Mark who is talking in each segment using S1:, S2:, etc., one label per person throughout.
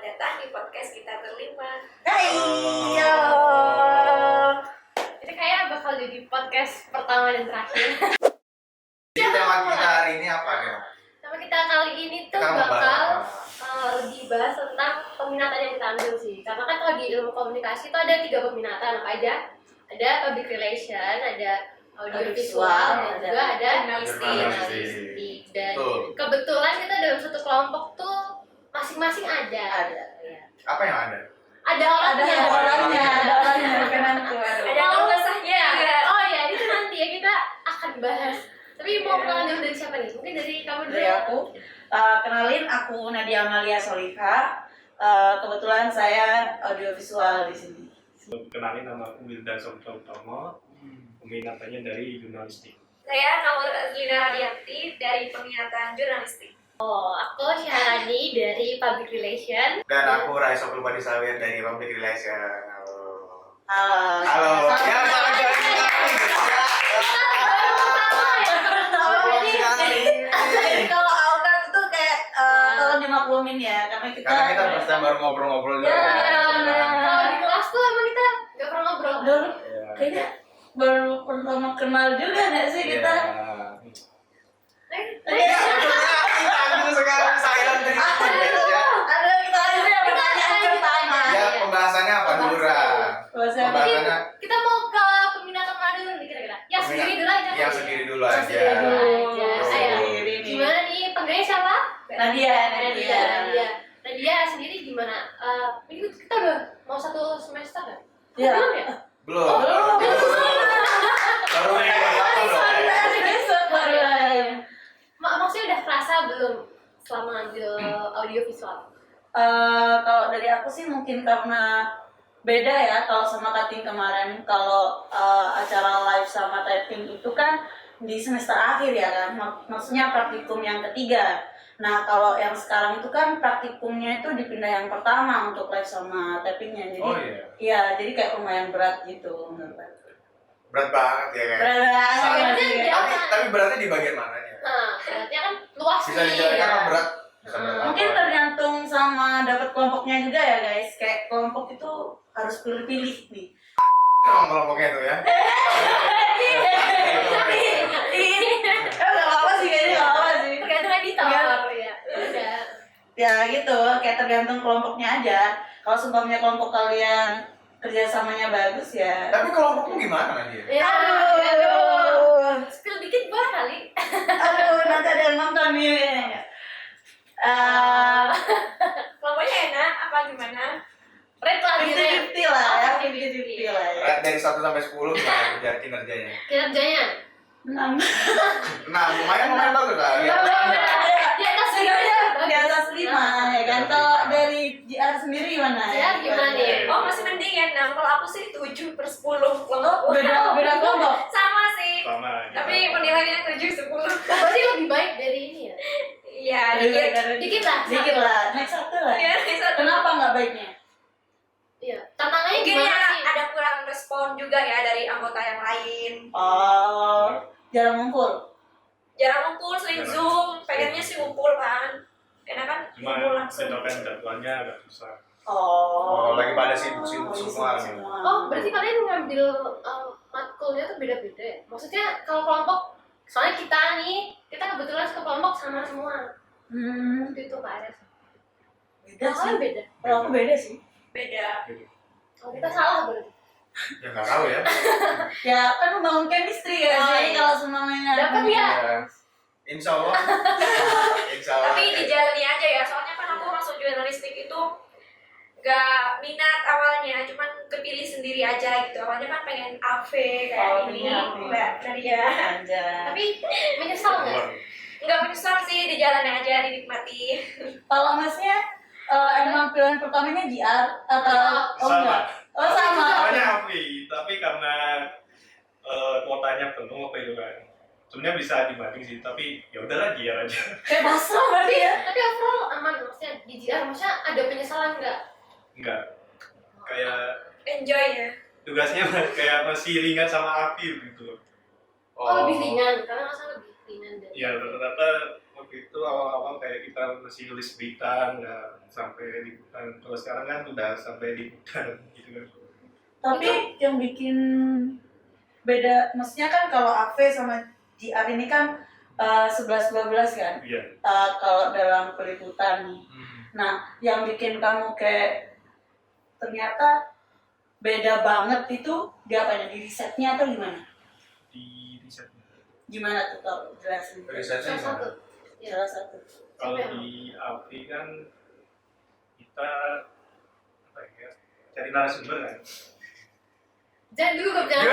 S1: datang di podcast kita berlima.
S2: Iya.
S3: Ini kayak bakal jadi podcast pertama dan terakhir.
S2: Tema kita hari ini apa nih?
S3: Sama kita kali ini tuh
S2: Kita
S3: bakal
S2: membahas
S3: lebih bahas tentang peminatan yang kita ambil sih. Karena kan kalau di ilmu komunikasi itu ada 3 peminatan apa aja? Ada public relation, ada audiovisual, dan juga ada jurnalistik. Dan kebetulan kita dalam satu kelompok tuh masing-masing ada.
S1: Ya.
S2: Apa yang ada?
S3: Ada orangnya.
S1: Ada keluarganya.
S3: Oh ya, itu nanti ya kita akan bahas. Tapi mau kenalan dulu dari siapa nih? Mungkin dari kamu dulu.
S4: Dari aku. Kenalin, aku Nadia Amalia Soliha. Kebetulan saya audiovisual di sini.
S5: Kenalin, nama aku Wildan Sobta Utama, peminatannya dari jurnalistik.
S1: Saya Naur Lina Radianti dari peminatan jurnalistik.
S3: Aku Syahrani dari public relation.
S2: Dan aku Raisa Pulpadi Sawir dari Public Relation.
S4: Halo.
S2: Halo. Ya, salam jalan kita.
S4: Jadi kalau awkward itu kayak tolong dimaklumin ya, karena kita
S2: Karena kita baru ngobrol-ngobrol dulu.
S3: Kalau di kelas tuh emang kita gak pernah ngobrol.
S4: dulu kayaknya baru pertama kenal juga nggak sih kita?
S2: Iya, kita ambil sekarang silent treatment ya.
S4: Ada kita aja yang pertanyaan pertama.
S2: Ya, pembahasannya apa dulu, Ra?
S4: Bahasa
S2: Pembahasannya
S3: Kita mau ke peminatan mana dulu nih kira-kira? Yang sendiri dulu aja.
S2: yang sendiri dulu
S3: Yang
S2: aja.
S3: sendiri dulu aja.
S2: Oh.
S3: Ayo.
S4: Sendiri nih.
S3: Gimana nih? Panggilnya siapa?
S4: Nadia.
S3: Nadia sendiri gimana? Ini kita udah mau 1 semester kan?
S4: Iya.
S3: Belum ya?
S2: Belum. Baru yang pertama loh.
S3: Maksudnya udah kerasa belum selama ngambil audiovisual?
S4: Kalau dari aku sih mungkin karena beda ya kalau sama cutting kemarin. Kalau acara live sama typing itu kan di semester akhir ya kan, maksudnya praktikum yang ketiga. Nah kalau yang sekarang itu kan praktikumnya itu dipindah yang pertama untuk live sama typingnya. Jadi
S2: Oh iya.
S4: iya, jadi kayak lumayan berat gitu menurut aku.
S2: Berat banget ya kan.
S4: Berat banget
S3: Soalnya
S4: sih.
S3: dia-
S2: Tapi beratnya di bagian mananya?
S3: Nah, berarti kan luas
S2: Bisa
S3: nih.
S2: dijelaskan kan berat. Bisa berat
S4: Mungkin
S2: apa?
S4: tergantung sama dapat kelompoknya juga ya guys. Kayak kelompok itu harus pilih-pilih nih.
S2: Emang kelompoknya tuh ya.
S4: Gak apa-apa sih kayaknya, gak apa-apa sih.
S3: Tergantung editor
S4: Iya.
S3: ya. Udah.
S4: Ya gitu, kayak tergantung kelompoknya aja. Kalau seumpamanya kelompok kalian kerjasamanya bagus ya.
S2: Tapi kelompokmu gimana dia?
S3: Ya,
S4: Aduh,
S3: spill dikit boleh kali.
S4: aduh nanti ada yang nonton nih.
S1: Kelompoknya enak apa gimana?
S3: Red lah di red.
S4: 50-50 lah ya,
S3: Oh,
S4: 50-50 lah ya.
S2: Dari 1 sampai 10 gimana kinerjanya?
S3: Kinerjanya.
S4: 6.
S2: Nah, lumayan bagus lah. Ya.
S3: Di atas
S4: Di atas 5 ya kan. Kalau dari JR sendiri gimana?
S3: JR gimana nih?
S1: Oh masih mending ya 6. Kalau aku sih 7/10 kelompok.
S4: Beda kelompok.
S1: Sama sih.
S5: Sama.
S1: Tapi penilaiannya 7/10.
S3: Berarti lebih baik dari ini ya.
S1: Iya,
S3: Dikit lah.
S4: Dikit lah. Naik 1 lah.
S1: Iya, satu.
S4: Kenapa nggak baiknya?
S3: Iya. Tantangannya
S1: Mungkin
S3: gimana
S1: ya
S3: sih?
S1: ada kurang respon juga ya dari anggota yang lain.
S4: Oh, jarang ngumpul.
S1: Jarang ngumpul, sering
S5: Jarang.
S1: zoom. Pengennya sih ngumpul kan. Enak kan
S5: Cuma
S1: ngumpul langsung.
S5: menentukan jadwalnya agak susah.
S2: Oh, lagi pada sibuk-sibuk semua.
S3: Oh, berarti kalian ngambil matkulnya tuh beda-beda ya? Maksudnya kalau kelompok, soalnya kita nih, kita kebetulan satu kelompok sama semua. Waktu itu Kak Ares.
S4: Beda
S3: Kalau
S4: sih.
S3: kalian beda?
S4: Kalau aku beda sih.
S1: Beda.
S3: Kalau kita salah berarti.
S2: Ya nggak tahu ya.
S4: Ya kan membangun chemistry ya
S3: Oh,
S4: sih
S3: iya.
S4: kalau semuanya.
S3: Dapat ya?
S2: Insya Allah. Insya Allah.
S1: Tapi dijalani aja ya, soalnya kan aku masuk jurnalistik itu gak minat awalnya, cuman kepilih sendiri aja gitu. Awalnya kan pengen AV kayak
S4: Oh,
S1: ini,
S4: pengen AV.
S1: Mbak Nadia.
S4: Anjay.
S3: Tapi menyesal nggak?
S1: Nggak menyesal sih, dijalani aja, dinikmati.
S4: Kalau masnya emang pilihan pertamanya JR atau enggak? Oh sama.
S5: Awalnya API, tapi karena kuotanya penuh apa itu kan. Sebenarnya bisa dibanding sih, tapi ya udahlah JR aja.
S4: Kayak pasrah berarti ya.
S3: Tapi overall aman, maksudnya di JR, maksudnya ada penyesalan nggak?
S5: Enggak. Kayak
S1: Enjoy ya.
S5: tugasnya kayak masih ringan sama API gitu.
S3: Oh, lebih ringan, karena masa lebih ringan dari.
S5: Ya rata-rata waktu itu awal-awal kayak kita masih nulis berita nggak sampai liputan. Kalau sekarang kan udah sampai liputan gitu kan.
S4: Tapi yang bikin beda, maksudnya kan kalau AV sama JR ini kan 11-12 kan.
S5: Iya.
S4: Kalau dalam peliputan nih. Nah, yang bikin kamu kayak ternyata beda banget itu di apanya? Di risetnya atau gimana?
S5: Di riset.
S4: Gimana tuh kalau jelasin?
S2: Risetnya
S3: Salah satu.
S2: gimana?
S3: Ya.
S4: Salah satu.
S5: Kalau di AV kan kita apa ya, cari narasumber kan.
S3: Jangan dulu jangan.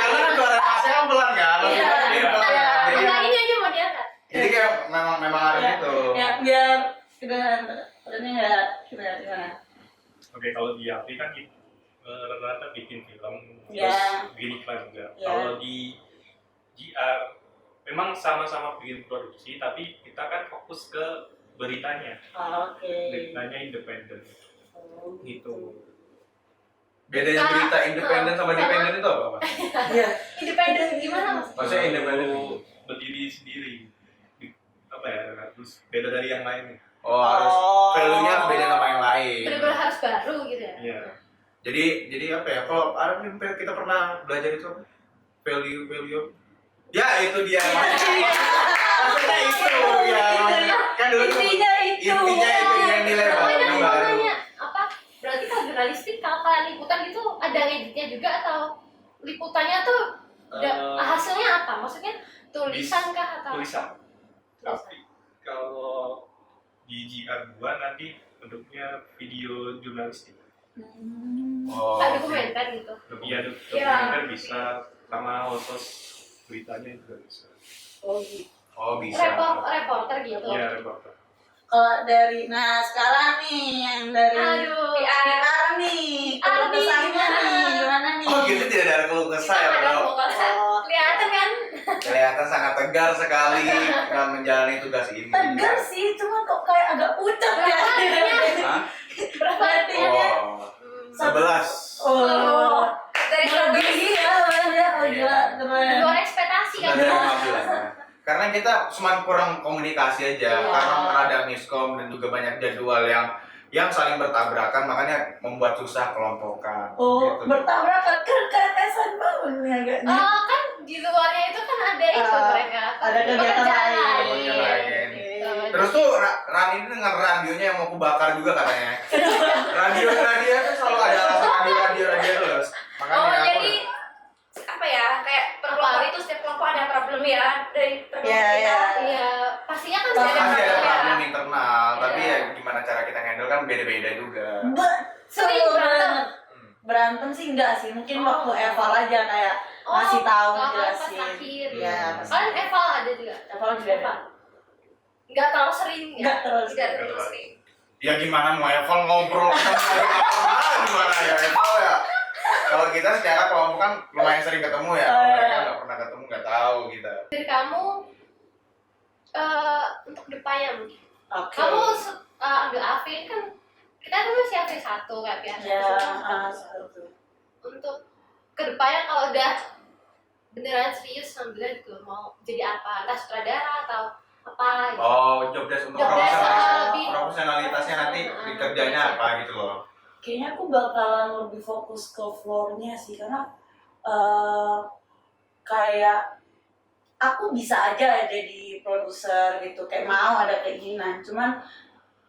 S2: Karena suara AC kan pelan kan.
S3: Iya.
S2: Jadi pelan kan. Jadi-
S3: Nah, ini aja mau diangkat.
S2: Jadi kayak memang harus gitu.
S4: Ya, biar kita ini nggak gimana?
S5: Oke, kalau di AV kan rata-rata bikin film
S4: Ya.
S5: terus bikin iklan juga.
S4: Ya.
S5: Kalau di JR memang sama-sama bikin produksi, tapi kita kan fokus ke beritanya.
S4: Oke.
S5: Beritanya independen gitu.
S2: Bedanya berita independen sama dependen itu apa, Pak?
S4: Iya.
S3: Independen gimana mas?
S2: Maksudnya independen.
S5: Perlu berdiri sendiri. Apa ya? Terus beda dari yang lain.
S2: Oh, harus value-nya harus beda sama yang lain.
S3: Benar-benar harus baru gitu ya.
S5: Iya.
S2: Jadi apa ya? Kalau kita pernah belajar itu apa? Value. Ya, itu dia. Maksudnya itu ya. Kan dulu tuh
S4: Intinya itu.
S2: intinya itu yang nilai
S3: Namanya
S2: yang baru.
S3: namanya apa? Berarti kalau jurnalistik kalau kalian liputan itu ada ngeditnya juga atau liputannya tuh hasilnya apa? Maksudnya tulisan kah atau?
S5: Tulisan. Tapi kalau di GR2 nanti bentuknya video jurnalistik.
S2: Oh.
S3: Ada dokumenter gitu.
S5: Lebih ada dokumenter bisa sama host beritanya juga bisa.
S2: Oh, bisa.
S3: Reporter gitu.
S5: Iya, reporter.
S4: Kalau dari, nah sekarang nih yang dari
S3: Aduh.
S4: PR nih, keluh
S3: Adi,
S4: kesahnya nih, gimana nih?
S2: Oh, gitu tidak ada keluh kesah ya,
S3: Ada
S2: Bro.
S4: Oh,
S3: kelihatan kan?
S2: Kelihatan sangat tegar sekali dalam menjalani tugas ini.
S4: tegar sih, cuma kok kayak agak pucat ya.
S2: Hah?
S3: Berapa artinya?
S2: Oh, 11.
S4: Oh,
S1: Dari
S4: lebih ya, oh gila, keren.
S3: Luar ekspektasi kan?
S2: Sudah dari 15 ya. Karena kita cuma kurang komunikasi aja,
S3: Iya.
S2: karena ada miskom dan juga banyak jadwal yang saling bertabrakan, makanya membuat susah kelompokan.
S4: Oh,
S2: gitu.
S4: bertabrakan ketesan banget nih agaknya.
S3: Kan di luarnya itu kan ada itu mereka.
S4: Ada kegiatan
S3: Pekerjaan
S4: lain.
S2: Kegiatan lain.
S3: Gitu.
S2: Terus tuh Rani ini dengan radionya yang mau aku bakar juga katanya. radio tuh selalu ada alasan radio terus. Makanya
S1: Oh,
S2: aku
S1: jadi apa ya? Kayak per kelompok itu setiap kelompok ada problem ya dari kelompok
S4: Iya,
S1: kita.
S4: iya.
S3: Iya, pastinya kan
S4: Pasti
S2: pasti ada
S1: problem ya.
S2: problem internal, tapi
S3: Iya.
S2: ya gimana cara kita handle kan beda-beda juga.
S3: Sering berantem.
S4: Berantem sih enggak sih, mungkin
S3: Oh.
S4: waktu eval aja kayak ngasih tahu
S3: kalau
S4: jelasin.
S3: pas akhir.
S4: Iya, pas
S3: Kalian eval ada juga?
S4: eval juga ada.
S3: Enggak terlalu sering ya?
S4: Enggak terus.
S1: Tidak terus nih.
S2: Ya gimana mau Eval ngobrol gimana ya Eval ya. Kalau kita secara kelompok kan lumayan sering ketemu ya.
S4: Oh, iya.
S2: Mereka nggak pernah ketemu nggak tahu kita.
S3: Dari kamu untuk depannya mungkin.
S4: Oke.
S3: Kamu ambil AV kan kita kan masih AV 1 kayak biasa.
S4: Ya,
S3: Untuk kedepannya kalau udah beneran serius ngambilnya gitu mau jadi apa? Entah sutradara atau apa gitu.
S2: Oh, job desk untuk
S3: Job desk,
S2: profesionalitasnya nanti dikerjanya apa gitu loh.
S4: kayaknya aku bakalan lebih fokus ke floor-nya sih karena kayak aku bisa aja jadi produser gitu, kayak mau ada keinginan, cuman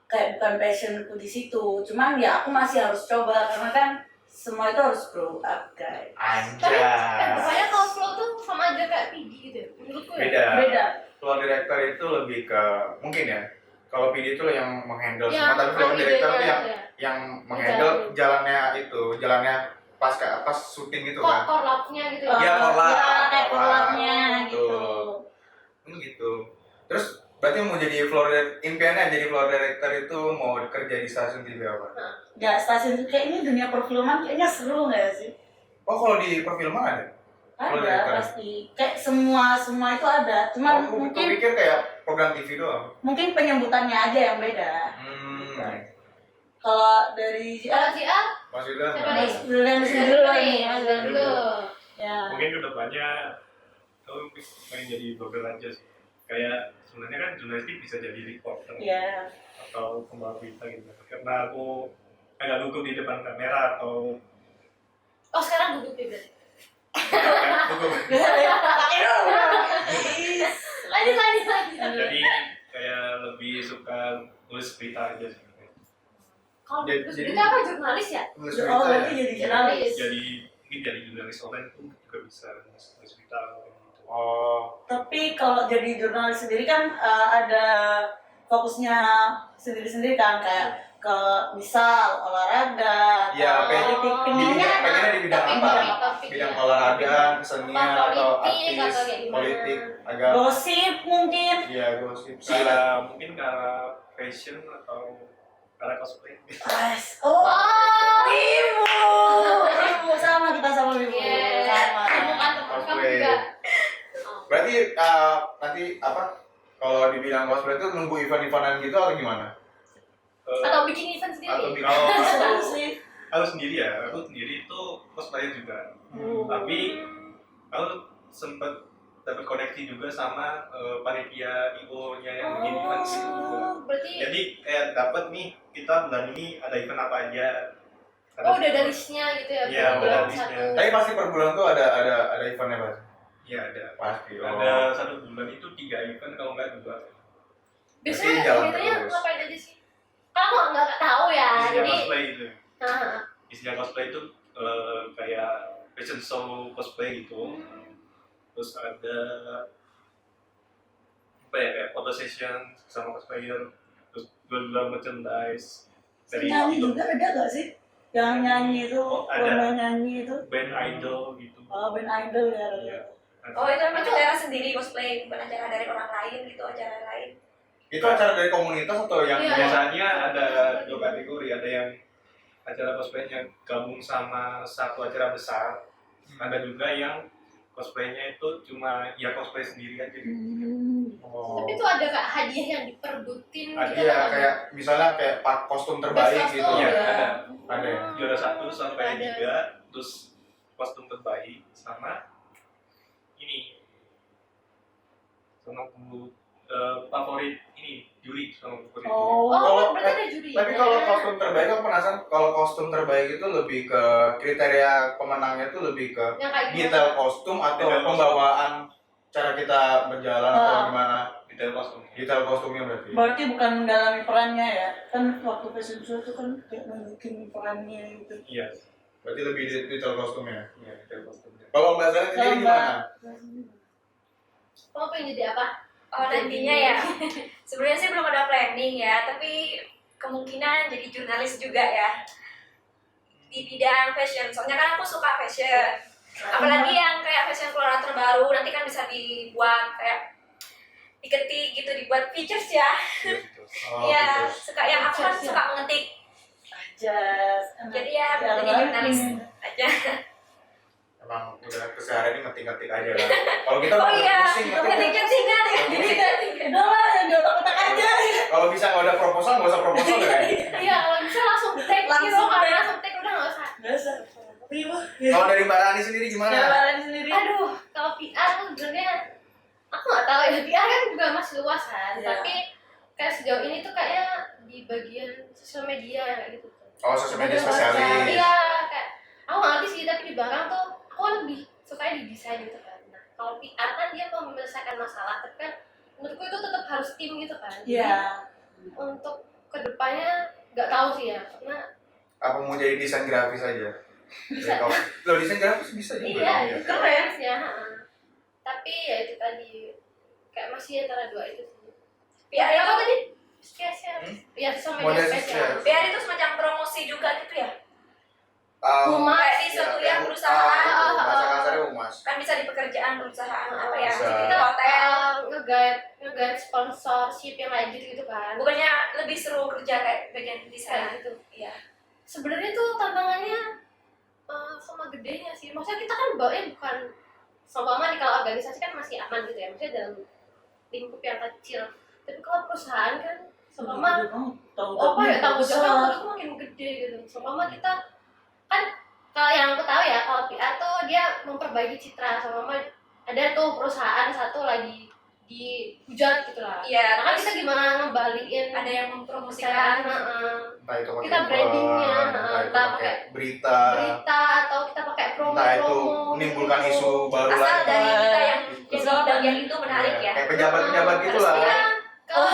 S4: kayak bukan passionku di situ. Cuman ya aku masih harus coba karena kan semua itu harus grow up guys.
S3: Tapi
S2: Anjay.
S3: pokoknya kalau flow tuh sama aja kayak PD gitu ya, menurutku ya.
S2: Beda.
S4: Beda.
S2: Floor director itu lebih ke mungkin ya. Kalau PD itu yang menghandle
S3: Yang
S2: semua, tapi floor director itu
S3: idenya, ya.
S2: yang menghandle jalannya pas syuting gitu kan.
S3: Korlapnya gitu
S2: Iya,
S3: ya.
S2: korlap.
S4: Ya, kayak korlapnya gitu.
S2: Gitu. Terus berarti mau jadi impiannya jadi floor director itu mau kerja di stasiun TV apa?
S4: Ya stasiun kayak ini dunia perfilman kayaknya seru nggak sih?
S2: Oh, kalau di perfilman ada? Floor
S4: Ada
S2: director.
S4: pasti. Kayak semua itu ada. Cuman
S2: Oh, aku
S4: mungkin
S2: pikir kayak program TV doang.
S4: penyebutannya aja yang beda. Kalau dari
S3: Kalau JR,
S2: Maksudnya
S3: siapa
S2: nggak?
S3: nih?
S4: Julian dulu nih,
S3: Julian dulu.
S4: Ya.
S5: Mungkin kedepannya Aku pengen jadi blogger aja sih. Kayak sebenarnya kan jurnalistik bisa jadi reporter
S4: Iya.
S5: atau pembawa berita gitu. Karena aku agak gugup di depan kamera atau
S3: Oh sekarang duduk ya berarti.
S5: gugup.
S3: Lanjut.
S5: Jadi kayak lebih suka nulis berita aja sih.
S3: Kalau
S2: Jadi-
S3: terus berita apa jurnalis ya?
S2: Nulis
S4: Oh,
S2: berita
S4: berarti
S2: ya?
S4: jadi jurnalis.
S5: Jadi mungkin jadi jurnalis online tuh juga bisa nulis berita gitu.
S2: Oh,
S4: Tapi kalau jadi jurnalis sendiri kan ada fokusnya sendiri-sendiri kan, kayak ke misal olahraga,
S2: Iya,
S4: atau politik,
S2: di
S4: pinginnya
S2: pengennya di bidang apa?
S3: Topik
S2: Bidang
S3: ya.
S2: olahraga, kesenian atau
S3: Politik,
S2: artis,
S3: atau kayak gimana.
S2: politik, agama.
S4: gosip mungkin.
S2: Iya, gosip.
S5: Mungkin ke arah fashion atau ke arah cosplay.
S4: Oh,
S3: Oh,
S4: ibu sama kita sama ibu.
S3: iya.
S4: Sama.
S3: Temukan teman kamu
S2: Cosplay.
S3: juga.
S2: Berarti nanti apa? Kalau di bidang cosplay itu nunggu event-eventan gitu atau gimana?
S3: Atau bikin event
S2: Atau
S3: sendiri.
S2: bikin
S5: Kalau
S4: Seru sih.
S5: aku sendiri itu cosplayer juga. Tapi aku sempat dapat koneksi juga sama panitia IO-nya yang bikin event gitu juga.
S3: Berarti
S5: Jadi kayak dapat nih kita bulan ini ada event apa aja.
S3: udah ada listnya gitu ya.
S5: Iya,
S3: bulan
S5: udah ada
S3: satu.
S5: listnya.
S2: Tapi pasti per bulan tuh ada eventnya Mas.
S5: Iya ada.
S2: Pasti. Oh.
S5: Ada 1 bulan itu 3 event kalau nggak 2.
S2: Berarti
S3: Biasanya
S2: jalan
S3: ceritanya
S2: terus.
S3: ngapain aja sih? Kamu nggak tahu ya,
S5: Isinya
S3: jadi
S5: cosplay itu.
S3: Nah,
S5: Isinya cosplay itu kayak fashion show cosplay gitu. Terus ada apa ya kayak photo session sama cosplayer. Terus jual merchandise dari
S4: Nyanyi
S5: itu,
S4: juga ada gak sih? Yang nyanyi itu,
S5: Oh, ada.
S4: lomba nyanyi itu.
S5: band idol gitu.
S4: Oh, band idol ya.
S5: Iya. Ada.
S1: Oh itu memang acara sendiri cosplay, bukan acara dari orang lain gitu, acara lain.
S2: Itu acara dari komunitas atau yang
S3: Iya.
S5: Biasanya ada 2 kategori, ada yang acara cosplaynya gabung sama satu acara besar, ada juga yang cosplaynya itu cuma ya cosplay sendiri aja gitu.
S2: Oh.
S3: tapi itu ada kak hadiah yang diperbutin
S5: Ada,
S3: gitu
S2: Iya,
S3: kan?
S2: kayak misalnya kayak kostum terbaik
S3: Best
S2: gitu.
S3: kostum.
S5: Iya,
S4: ya.
S5: ada
S2: Ada ya?
S5: juara 1 sampai
S3: Ada.
S5: 3, terus kostum terbaik sama ini sama favorit ini juri sama favorit juri.
S3: Oh,
S2: Kalau-
S3: berarti ada juri.
S2: Tapi kalau kostum terbaik aku penasaran kalau kostum terbaik itu lebih ke kriteria pemenangnya itu lebih ke
S3: yang kayak gimana?
S2: detail kostum atau
S5: Detail kostum.
S2: pembawaan cara kita berjalan atau gimana
S5: Detail kostumnya.
S2: detail kostumnya berarti.
S4: Berarti bukan mendalami perannya ya? Kan waktu fashion show itu kan kayak nunjukin perannya gitu.
S5: Iya,
S2: Berarti lebih detail kostumnya.
S5: iya detail kostumnya.
S2: Kalau Mbak Zara sendiri
S4: Kalau
S2: gimana?
S3: Kamu pengen jadi apa?
S1: Oh nantinya ya, sebenarnya sih belum ada planning ya, tapi kemungkinan jadi jurnalis juga ya di bidang fashion. Soalnya kan aku suka fashion, apalagi yang kayak fashion keluaran terbaru nanti kan bisa dibuat kayak diketik gitu, dibuat features ya.
S2: Oh,
S1: Iya,
S2: gitu.
S1: suka yang aku kan
S4: Features ya?
S1: suka mengetik,
S4: Jas.
S1: jadi ya
S4: Jarang
S1: jadi
S4: banget
S1: jurnalis
S4: nih.
S1: aja.
S2: Emang udah keseharian ini ngetik-ngetik aja lah. Kalau kita
S1: Oh
S2: udah
S1: iya,
S2: pusing ngetik.
S1: ngetik-ngetik ya.
S4: Jadi kayak udah lah yang di otak-otak aja.
S2: Kalau bisa nggak ada proposal nggak usah proposal ya.
S3: Iya, kalau bisa langsung take gitu,
S4: Langsung
S3: kalau
S4: take.
S3: langsung take udah nggak usah.
S4: Biasa. Ribu.
S2: Kalau dari Mbak Rani sendiri gimana?
S4: Jalan sendiri.
S3: Aduh, kalau PR tuh sebenarnya aku nggak tahu ya, PR kan juga masih luas kan,
S4: Iya.
S3: tapi kayak sejauh ini tuh kayaknya di bagian sosial media kayak gitu.
S2: Oh, sosial media
S3: Ada
S2: spesialis.
S3: Iya, kayak aku nggak ngerti sih, tapi di belakang tuh aku lebih sukanya di desain gitu kan. Nah, kalau PR kan dia mau menyelesaikan masalah, tapi kan menurutku itu tetap harus tim gitu kan. Jadi,
S4: Iya.
S3: untuk kedepannya nggak tahu sih ya, karena
S2: Apa mau jadi desain grafis aja?
S3: bisa.
S2: Loh, desain grafis bisa juga.
S3: Iya, keren sih ya. Tapi ya itu tadi kayak masih antara dua itu sih.
S1: PR
S3: Apa
S1: itu,
S3: tadi? Spesial. Ya, sosial media
S2: Model
S3: spesial.
S2: sosial.
S1: PR itu semacam promosi juga gitu ya.
S3: Humas.
S1: Kayak di suatu yang perusahaan,
S2: Bahasa kasarnya humas.
S1: kan bisa di pekerjaan perusahaan apa ya,
S2: Bisa.
S1: kita hotel.
S3: Nge-guide sponsorship yang kayak gitu kan.
S1: Bukannya lebih seru kerja kayak bagian desain
S3: Kayak gitu.
S1: Iya.
S3: Sebenarnya tuh tantangannya sama gedenya sih. Maksudnya kita kan bawanya bukan seumpama nih, kalau organisasi kan masih aman gitu ya. Maksudnya dalam lingkup yang kecil. Tapi kalau perusahaan kan seumpama apa ya tanggung jawab itu makin gede gitu. Seumpama kita kan, kalau yang aku tahu ya, kalau PR tuh dia memperbaiki citra, seumpama ada tuh perusahaan satu lagi dihujat gitu lah.
S1: Iya,
S3: Nah, kan
S1: terus
S3: kita gimana ngebalikin
S1: ada yang mempromosikan
S2: Entah itu pakai
S3: kita brandingnya,
S2: entah itu
S3: entah
S2: pakai berita,
S3: berita atau kita pakai
S2: entah itu
S3: promo-promo
S2: menimbulkan
S3: gitu.
S2: isu baru
S1: asal
S2: lagi.
S1: dari kita yang di bagian itu menarik ya.
S2: Kayak pejabat-pejabat gitu lah.
S3: Iya, kalau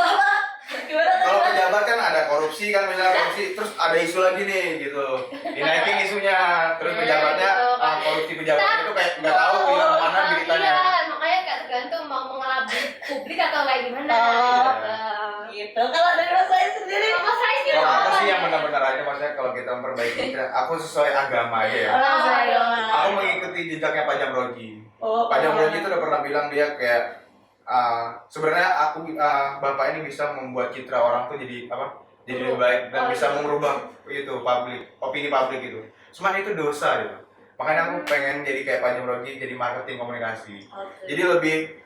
S4: Gimana tuh?
S2: Kalau pejabat kan ada korupsi kan, misalnya korupsi, terus ada isu lagi nih gitu, dinaikin isunya, terus
S3: Ya,
S2: pejabatnya
S3: gitu, kan.
S2: korupsi pejabat itu kayak nggak tahu bilang mana beritanya.
S3: Iya, makanya kayak tergantung mau mengelabui publik atau kayak gimana.
S4: Oh.
S3: Gitu.
S4: Gitu. Kalau dari saya sendiri.
S3: Sama saya sih
S2: Kalau aku
S3: apa
S2: sih yang
S3: ya?
S2: benar-benar aja, maksudnya kalau kita memperbaiki, aku sesuai agama aja ya.
S4: Orang saya.
S2: Aku mengikuti jejaknya Pak Jamroji.
S4: Oh,
S2: Pak Jamroji itu udah pernah bilang dia kayak sebenarnya bapak ini bisa membuat citra orang tuh jadi apa? Jadi lebih baik dan bisa mengubah itu opini publik itu. Cuman itu dosa gitu. Makanya aku pengen jadi kayak Pak Jamroji, jadi marketing komunikasi.
S4: Oke.
S2: Jadi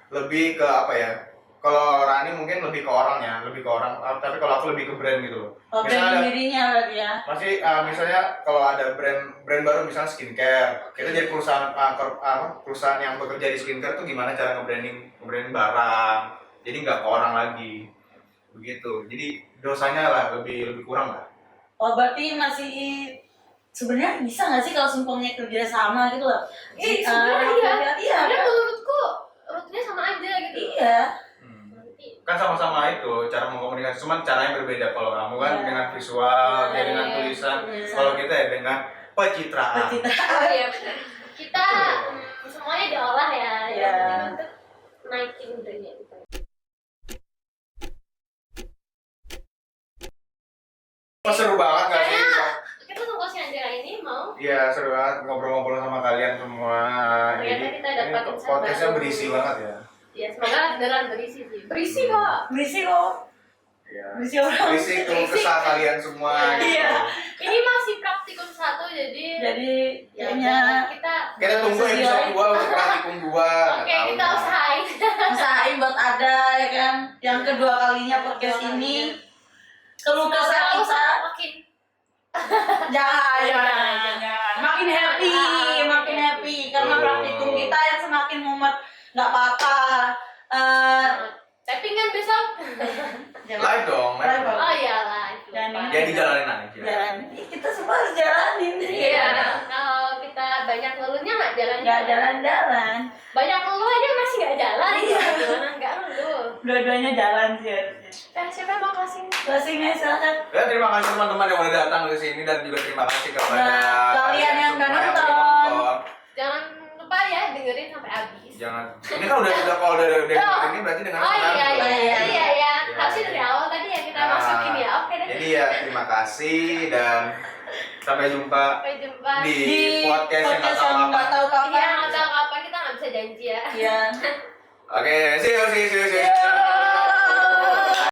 S2: lebih ke apa ya? Kalau Rani mungkin lebih ke orangnya, lebih ke orang. Tapi kalau aku lebih ke brand gitu loh.
S4: Oh,
S2: Misalnya
S4: branding dirinya berarti ya.
S2: masih misalnya kalau ada brand baru misalnya skincare, kita jadi perusahaan yang bekerja di skincare tuh gimana cara nge-branding barang, jadi nggak ke orang lagi begitu. Jadi dosanya lah lebih kurang lah.
S4: Oh, berarti masih sebenarnya bisa nggak sih kalau seumpamanya kerja sama gitu loh?
S3: Sebenarnya iya.
S4: Iya.
S3: Sebenarnya menurutku rutenya sama aja gitu.
S4: Iya.
S3: Berarti
S2: Kan sama-sama itu cara mengkomunikasi, cuman caranya berbeda. Kalau kamu kan
S4: Iya.
S2: dengan visual, dia
S3: Iya.
S2: dengan tulisan.
S4: Iya.
S2: Kalau kita ya dengan pencitraan.
S1: Oh iya benar.
S3: kita semuanya diolah ya.
S4: Iya.
S3: Yang penting untuk naikin brandnya gitu.
S2: Oh, seru banget nggak sih?
S3: Kita tunggu si Andrea ini mau
S2: Iya, seru banget ngobrol-ngobrol sama kalian semua.
S3: Ternyata kita dapat
S2: ini
S3: insight
S2: podcastnya
S3: baru.
S2: berisi banget ya.
S3: ya semoga beneran berisi sih. Berisi kok.
S4: Berisi kok.
S2: Iya.
S4: Berisi orang.
S2: Berisi keluh kesah kalian semua.
S4: Iya.
S2: Gitu.
S3: Ini masih praktikum 1 jadi
S4: Jadi
S3: ya
S4: kayaknya
S3: udah, kita
S2: Kita tunggu episode 2 untuk praktikum 2.
S3: oke kita usahain.
S4: usahain buat ada ya kan yang kedua kalinya podcast ini keluh kesah
S3: Semoga
S4: kita
S3: makin
S4: jangan makin happy karena
S2: Betul.
S4: praktikum kita yang semakin mumet nggak apa-apa.
S3: tapi kan besok
S2: Live dong, live.
S4: Live.
S3: oh iya lah
S4: Jangan
S2: Ya dijalanin aja.
S4: jalan kita semua harus jalanin
S3: iya kalau kita banyak ngeluhnya
S4: nggak jalan-jalan
S3: banyak ngeluh aja masih nggak jalan
S4: Iya.
S3: gimana nggak ngeluh
S4: dua-duanya jalan sih harusnya.
S3: siapa yang mau closing
S4: Closingnya silakan.
S2: Ya, terima kasih teman-teman yang udah datang ke sini dan juga terima kasih kepada
S4: Nah, kalian yang udah
S2: semua yang
S4: nonton.
S2: nonton.
S3: jangan lupa ya dengerin sampai habis
S2: Jangan. Ini kan udah kalau udah ini berarti dengan
S3: oh iya
S2: senang tuh.
S3: iya iya ya
S2: Iya.
S3: harusnya dari awal tadi ya kita
S2: Nah,
S3: masukin ya oke deh
S2: Jadi ya terima kasih dan sampai jumpa
S3: sampai jumpa
S2: di podcast yang nggak tahu
S4: yang
S2: apa.
S4: nggak tahu
S3: iya
S4: kapan.
S3: nggak tahu kapan kita nggak bisa janji ya
S4: Iya.
S2: Oke, see you.